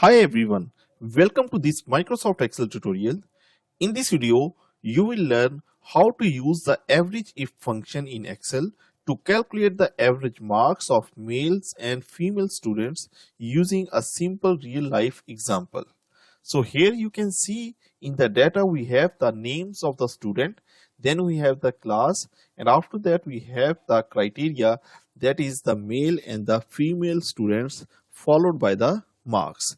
Hi everyone, welcome to this Microsoft Excel tutorial. In this video, you will learn how to use the average if function in Excel to calculate the average marks of males and female students using a simple real-life example. So here you can see in the data we have the names of the student, then we have the class, and after that we have the criteria, that is the male and the female students followed by the marks,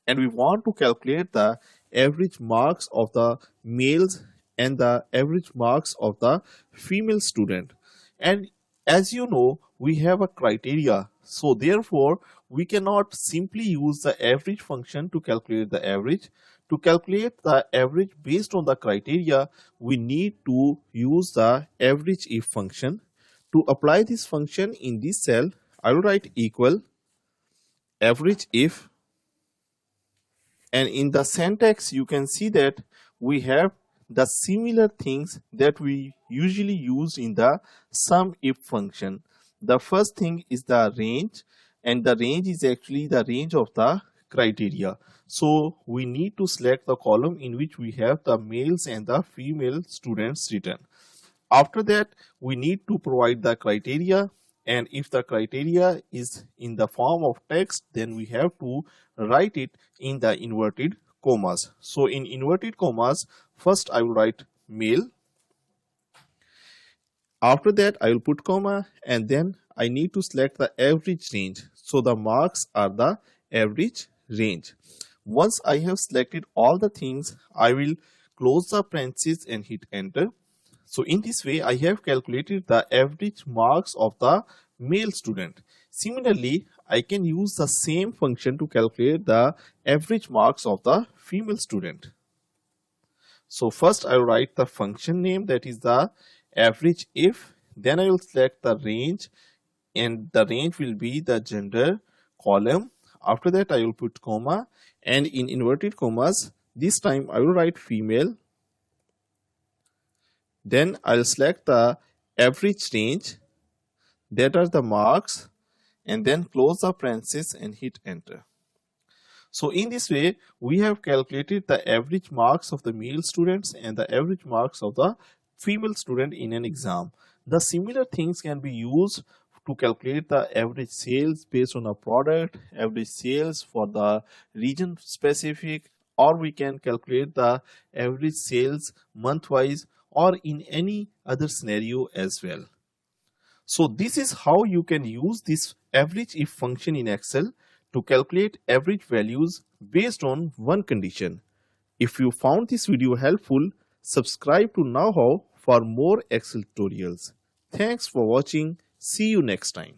and we want to calculate the average marks of the males and the average marks of the female student. And as you know, we have a criteria, so therefore we cannot simply use the average function to calculate the average. To calculate the average based on the criteria, we need to use the average if function. To apply this function in this cell, I will write equal average if, and in the syntax you can see that we have the similar things that we usually use in the sum if function. The first thing is the range, and the range is actually the range of the criteria. So we need to select the column in which we have the males and the female students written. After that, we need to provide the criteria, and if the criteria is in the form of text, then we have to write it in the inverted commas. So in inverted commas, first I will write male. After that I will put comma, and then I need to select the average range. So the marks are the average range. Once I have selected all the things, I will close the parentheses and hit enter. So in this way, I have calculated the average marks of the male student. Similarly, I can use the same function to calculate the average marks of the female student. So first I will write the function name, that is the average if. Then I will select the range, and the range will be the gender column. After that I will put comma, and in inverted commas, this time I will write female. Then I will select the average range, that are the marks, and then close the parenthesis and hit enter. So in this way, we have calculated the average marks of the male students and the average marks of the female student in an exam. The similar things can be used to calculate the average sales based on a product, average sales for the region specific, or we can calculate the average sales month-wise or in any other scenario as well. So this is how you can use this average if function in Excel to calculate average values based on one condition. If you found this video helpful, subscribe to KnowHow for more Excel tutorials. Thanks for watching. See you next time.